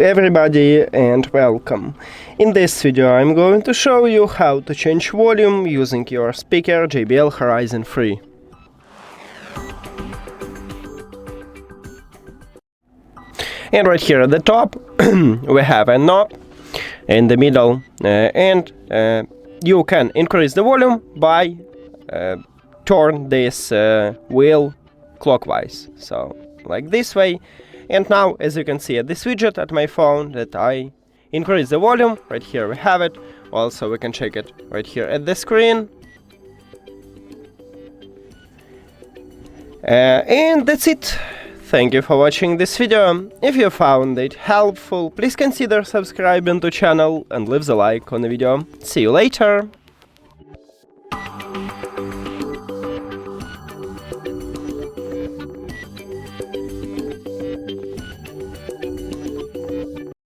everybody and welcome. In this video I'm going to show you how to change volume using your speaker JBL Horizon 3. And right here at the top we have a knob in the middle and you can increase the volume by turn this wheel clockwise, so like this way. And now, as you can see at this widget at my phone, that I increase the volume. Right here we have it. Also we can check it right here at the screen. And that's it. Thank you for watching this video. If you found it helpful, please consider subscribing to channel and leave the like on the video. See you later.